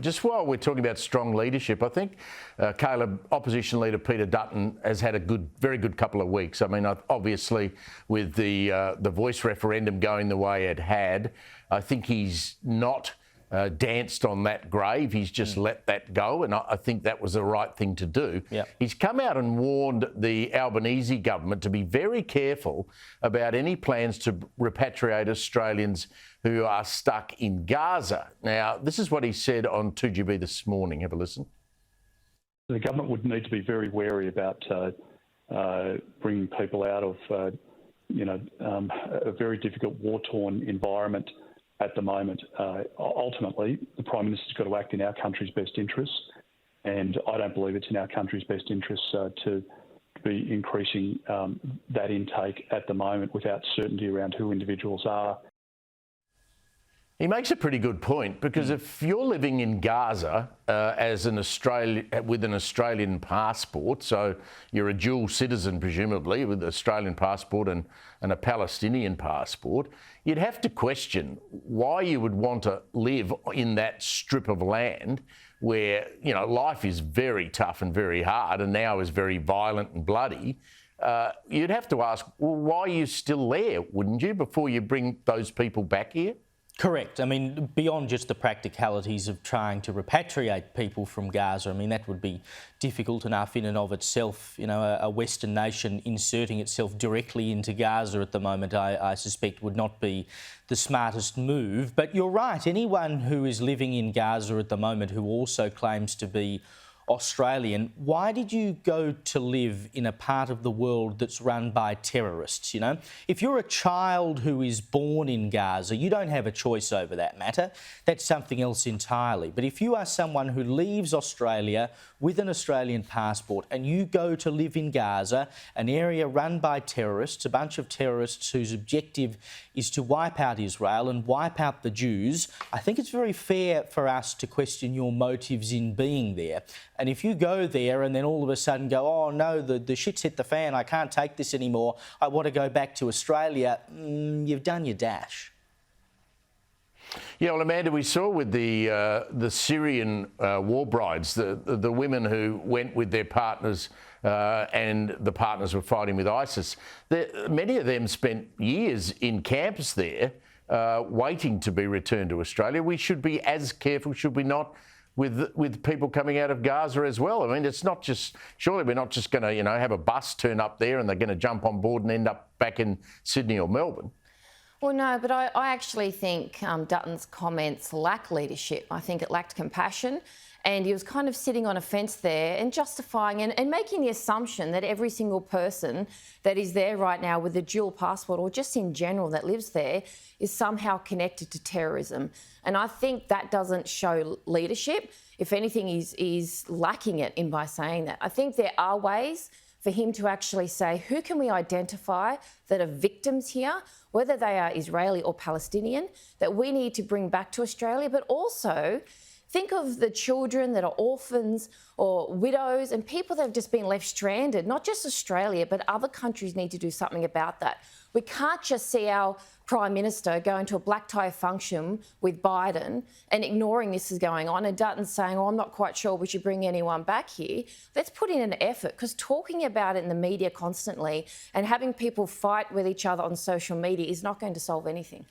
just while we're talking about strong leadership, I think, Caleb, opposition leader Peter Dutton has had a very good couple of weeks. I mean, obviously, with the voice referendum going the way it had, I think he's not danced on that grave. He's just let that go, and I think that was the right thing to do. Yep. He's come out and warned the Albanese government to be very careful about any plans to repatriate Australians who are stuck in Gaza. Now, this is what he said on 2GB this morning. Have a listen. The government would need to be very wary about bringing people out of, a very difficult war-torn environment at the moment. Ultimately, the Prime Minister's got to act in our country's best interests, and I don't believe it's in our country's best interests to be increasing that intake at the moment without certainty around who individuals are. He makes a pretty good point, because if you're living in Gaza with an Australian passport, so you're a dual citizen presumably with an Australian passport and a Palestinian passport, you'd have to question why you would want to live in that strip of land where, life is very tough and very hard and now is very violent and bloody. You'd have to ask, well, why are you still there, wouldn't you, before you bring those people back here? Correct. I mean, beyond just the practicalities of trying to repatriate people from Gaza, I mean, that would be difficult enough in and of itself. A Western nation inserting itself directly into Gaza at the moment, I suspect, would not be the smartest move. But you're right, anyone who is living in Gaza at the moment who also claims to be Australian, why did you go to live in a part of the world that's run by terrorists, If you're a child who is born in Gaza, you don't have a choice over that matter. That's something else entirely. But if you are someone who leaves Australia with an Australian passport and you go to live in Gaza, an area run by terrorists, a bunch of terrorists whose objective is to wipe out Israel and wipe out the Jews, I think it's very fair for us to question your motives in being there. And if you go there and then all of a sudden go, oh no, the shit's hit the fan, I can't take this anymore, I want to go back to Australia, you've done your dash. Yeah, well, Amanda, we saw with the Syrian war brides, the women who went with their partners and the partners were fighting with ISIS, many of them spent years in camps there waiting to be returned to Australia. We should be as careful, should we not, with people coming out of Gaza as well. I mean, it's not just, surely we're not just going to, have a bus turn up there and they're going to jump on board and end up back in Sydney or Melbourne. Well, no, but I actually think Dutton's comments lack leadership. I think it lacked compassion, and he was kind of sitting on a fence there and justifying and making the assumption that every single person that is there right now with a dual passport, or just in general that lives there, is somehow connected to terrorism. And I think that doesn't show leadership. If anything, he's lacking it in by saying that. I think there are ways for him to actually say, who can we identify that are victims here, whether they are Israeli or Palestinian, that we need to bring back to Australia, but also think of the children that are orphans or widows and people that have just been left stranded. Not just Australia, but other countries need to do something about that. We can't just see our Prime Minister going to a black tie function with Biden and ignoring this is going on, and Dutton saying, oh, I'm not quite sure we should bring anyone back here. Let's put in an effort, because talking about it in the media constantly and having people fight with each other on social media is not going to solve anything.